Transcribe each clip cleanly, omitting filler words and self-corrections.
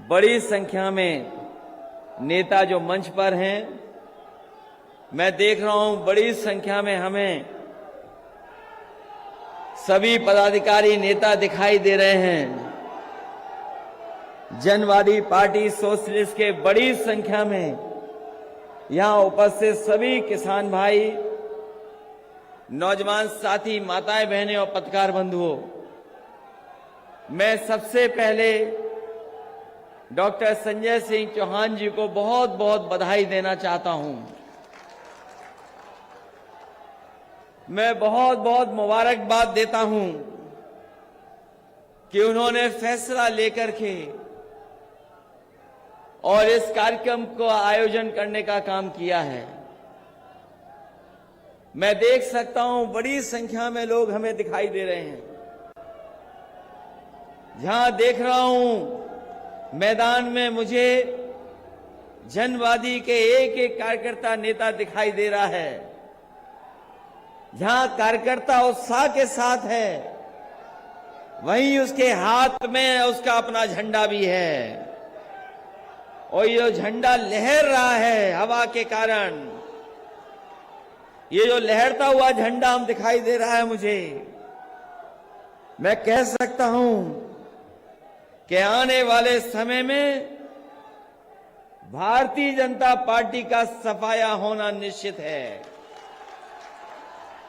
बड़ी संख्या में नेता जो मंच पर हैं, मैं देख रहा हूं बड़ी संख्या में हमें सभी पदाधिकारी नेता दिखाई दे रहे हैं। जनवादी पार्टी सोशलिस्ट के बड़ी संख्या में यहां उपस्थित सभी किसान भाई, नौजवान साथी, माताएं बहनें और पत्रकार बंधुओं, मैं सबसे पहले डॉक्टर संजय सिंह चौहान जी को बहुत बहुत बधाई देना चाहता हूं। मैं बहुत बहुत मुबारकबाद देता हूं कि उन्होंने फैसला लेकर के और इस कार्यक्रम को आयोजन करने का काम किया है। मैं देख सकता हूं बड़ी संख्या में लोग हमें दिखाई दे रहे हैं। जहां देख रहा हूं मैदान में मुझे जनवादी के एक एक कार्यकर्ता नेता दिखाई दे रहा है। जहां कार्यकर्ता उत्साह के साथ है, वहीं उसके हाथ में उसका अपना झंडा भी है और ये झंडा लहर रहा है हवा के कारण। ये जो लहरता हुआ झंडा हम दिखाई दे रहा है मुझे, मैं कह सकता हूं कि आने वाले समय में भारतीय जनता पार्टी का सफाया होना निश्चित है।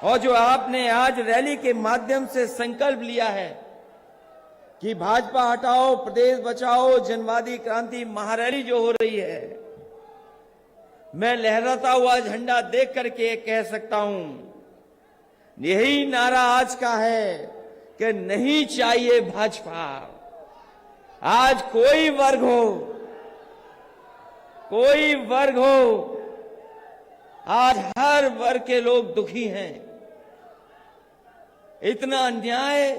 और जो आपने आज रैली के माध्यम से संकल्प लिया है कि भाजपा हटाओ प्रदेश बचाओ जनवादी क्रांति महारैली जो हो रही है, मैं लहराता हुआ झंडा देख करके कह सकता हूं, यही नारा आज का है कि नहीं चाहिए भाजपा। आज कोई वर्ग हो, आज हर वर्ग के लोग दुखी हैं। इतना अन्याय,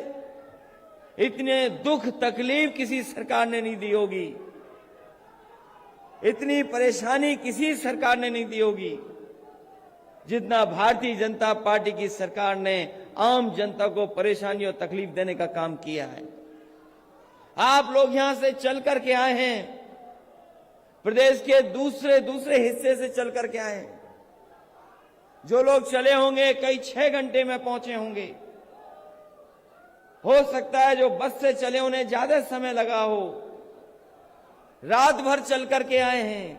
इतने दुख तकलीफ किसी सरकार ने नहीं दी होगी, इतनी परेशानी किसी सरकार ने नहीं दी होगी जितना भारतीय जनता पार्टी की सरकार ने आम जनता को परेशानी और तकलीफ देने का काम किया है। आप लोग यहां से चल करके आए हैं, प्रदेश के दूसरे हिस्से से चल करके आए हैं। जो लोग चले होंगे कई 6 घंटे में पहुंचे होंगे। हो सकता है जो बस से चले उन्हें ज्यादा समय लगा हो। रात भर चल करके आए हैं,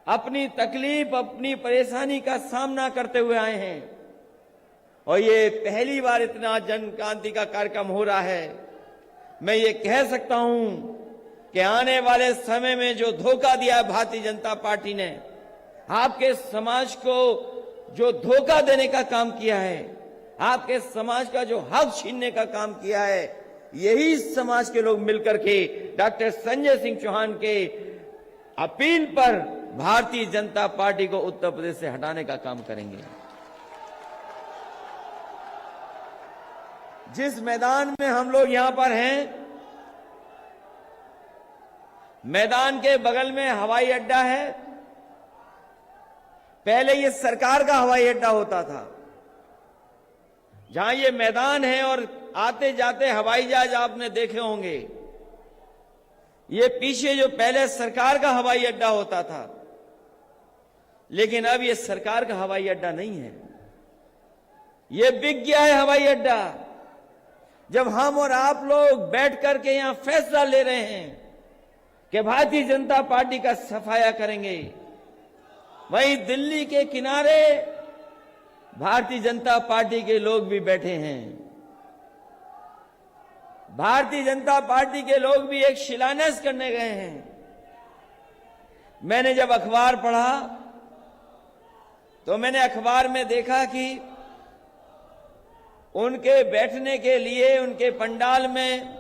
अपनी तकलीफ अपनी परेशानी का सामना करते हुए आए हैं। और ये पहली बार इतना जन क्रांति का कार्यक्रम हो रहा है। मैं ये कह सकता हूं कि आने वाले समय में जो धोखा दिया भारतीय जनता पार्टी ने, आपके समाज को जो धोखा देने का काम किया है, आपके समाज का जो हक छीनने का काम किया है, यही समाज के लोग मिलकर के डॉक्टर संजय सिंह चौहान के अपील पर भारतीय जनता पार्टी को उत्तर प्रदेश से हटाने का काम करेंगे। जिस मैदान में हम लोग यहां पर हैं, मैदान के बगल में हवाई अड्डा है। पहले ये सरकार का हवाई अड्डा होता था। जहां ये मैदान है और आते जाते हवाई जहाज आपने देखे होंगे। ये पीछे जो पहले सरकार का हवाई अड्डा होता था, लेकिन अब ये सरकार का हवाई अड्डा नहीं है, ये बिक गया है हवाई अड्डा। जब हम और आप लोग बैठ करके यहां फैसला ले रहे हैं कि भारतीय जनता पार्टी का सफाया करेंगे, वहीं दिल्ली के किनारे भारतीय जनता पार्टी के लोग भी बैठे हैं। भारतीय जनता पार्टी के लोग भी एक शिलान्यास करने गए हैं। मैंने जब अखबार पढ़ा तो मैंने अखबार में देखा कि उनके बैठने के लिए उनके पंडाल में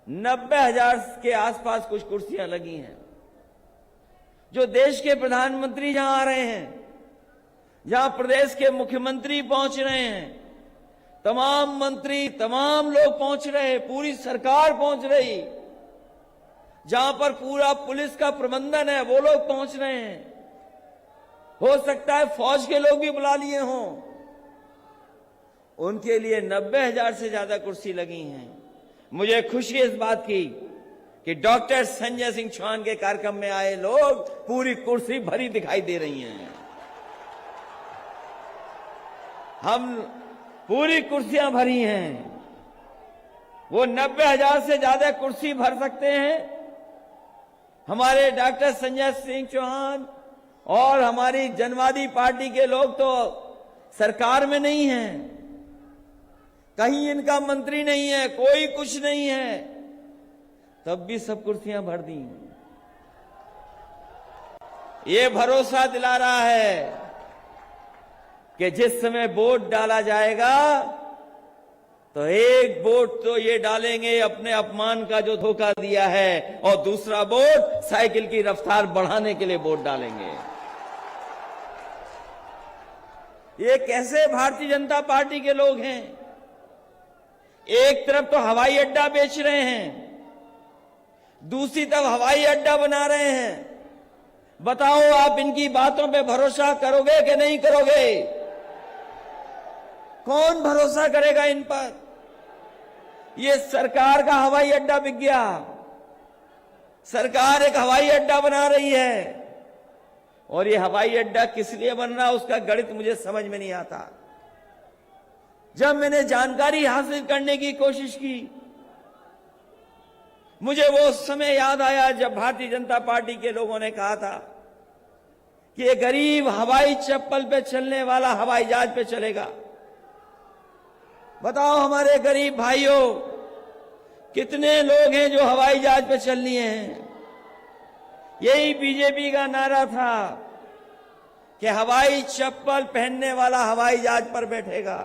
90,000 के आसपास कुछ कुर्सियां लगी हैं। जो देश के प्रधानमंत्री जहां आ रहे हैं, जहां प्रदेश के मुख्यमंत्री पहुंच रहे हैं, तमाम मंत्री, तमाम लोग पहुंच रहे, पूरी सरकार पहुंच रही, जहां पर पूरा पुलिस का प्रबंधन है, वो लोग पहुंच रहे हैं। हो सकता है फौज के लोग भी बुला लिए हों। उनके लिए 90,000 से ज्यादा कुर्सी लगी हैं। मुझे खुशी इस बात की कि डॉक्टर संजय सिंह चौहान के कार्यक्रम में आए लोग पूरी कुर्सी भरी दिखाई दे रही हैं। हम पूरी कुर्सियां भरी हैं। वो 90,000 से ज्यादा कुर्सी भर सकते हैं। हमारे डॉक्टर संजय सिंह चौहान और हमारी जनवादी पार्टी के लोग तो सरकार में नहीं हैं, कहीं इनका मंत्री नहीं है, कोई कुछ नहीं है, तब भी सब कुर्सियां भर दी। ये भरोसा दिला रहा है कि जिस समय वोट डाला जाएगा तो एक वोट तो ये डालेंगे अपने अपमान का जो धोखा दिया है, और दूसरा वोट साइकिल की रफ्तार बढ़ाने के लिए वोट डालेंगे। ये कैसे भारतीय जनता पार्टी के लोग हैं? एक तरफ तो हवाई अड्डा बेच रहे हैं, दूसरी तरफ हवाई अड्डा बना रहे हैं। बताओ आप इनकी बातों पे भरोसा करोगे कि नहीं करोगे? कौन भरोसा करेगा इन पर? ये सरकार का हवाई अड्डा बिक गया। सरकार एक हवाई अड्डा बना रही है, और ये हवाई अड्डा किस लिए बन रहा है उसका गणित मुझे समझ में नहीं आता। जब मैंने जानकारी हासिल करने की कोशिश की, मुझे वो समय याद आया जब भारतीय जनता पार्टी के लोगों ने कहा था कि ये गरीब हवाई चप्पल पे चलने वाला हवाई जहाज पे चलेगा। बताओ हमारे गरीब भाइयों, कितने लोग हैं जो हवाई जहाज पे चल लिए हैं? यही बीजेपी का नारा था कि हवाई चप्पल पहनने वाला हवाई जहाज पर बैठेगा।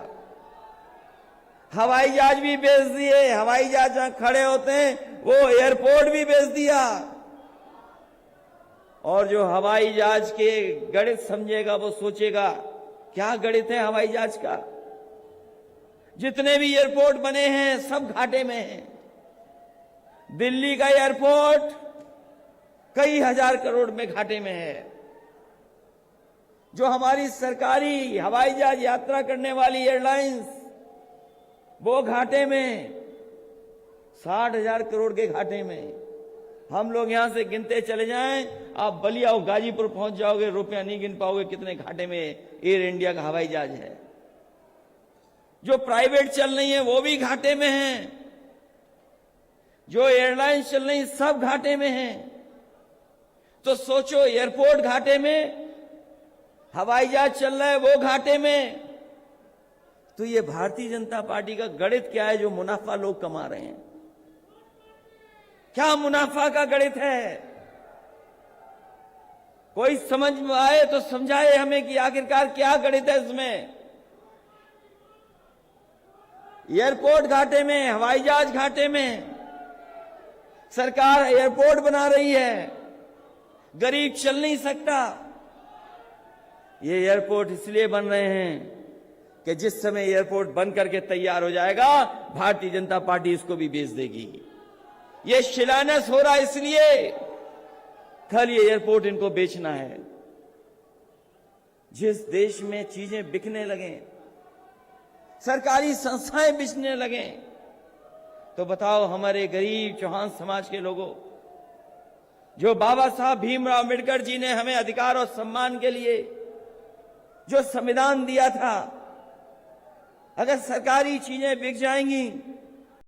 हवाई जहाज भी बेच दिए, हवाई जहाज जहां खड़े होते हैं वो एयरपोर्ट भी बेच दिया। और जो हवाई जहाज के गणित समझेगा वो सोचेगा क्या गणित है हवाई जहाज का? जितने भी एयरपोर्ट बने हैं सब घाटे में हैं। दिल्ली का एयरपोर्ट कई हजार करोड़ में घाटे में है। जो हमारी सरकारी हवाई जहाज यात्रा करने वाली एयरलाइंस वो घाटे में, 60,000 करोड़ के घाटे में। हम लोग यहां से गिनते चले जाएं, आप बलिया और गाजीपुर पहुंच जाओगे, रुपया नहीं गिन पाओगे कितने घाटे में एयर इंडिया का हवाई जहाज है। जो प्राइवेट चल रही है वो भी घाटे में है, जो एयरलाइंस चल रही सब घाटे में है। तो सोचो, एयरपोर्ट घाटे में, हवाई जहाज चल रहा है वो घाटे में, तो ये भारतीय जनता पार्टी का गणित क्या है जो मुनाफा लोग कमा रहे हैं? क्या मुनाफा का गणित है? कोई समझ में आए तो समझाए हमें कि आखिरकार क्या गणित है इसमें। एयरपोर्ट घाटे में, हवाई जहाज घाटे में, सरकार एयरपोर्ट बना रही है, गरीब चल नहीं सकता। ये एयरपोर्ट इसलिए बन रहे हैं कि जिस समय एयरपोर्ट बन करके तैयार हो जाएगा भारतीय जनता पार्टी इसको भी बेच देगी। ये शिलान्यास हो रहा इसलिए कल ये एयरपोर्ट इनको बेचना है। जिस देश में चीजें बिकने लगे, सरकारी संस्थाएं बिकने लगे, तो बताओ हमारे गरीब चौहान समाज के लोगों, जो बाबा साहब भीमराव अम्बेडकर जी ने हमें अधिकार और सम्मान के लिए जो संविधान दिया था, अगर सरकारी चीजें बिक जाएंगी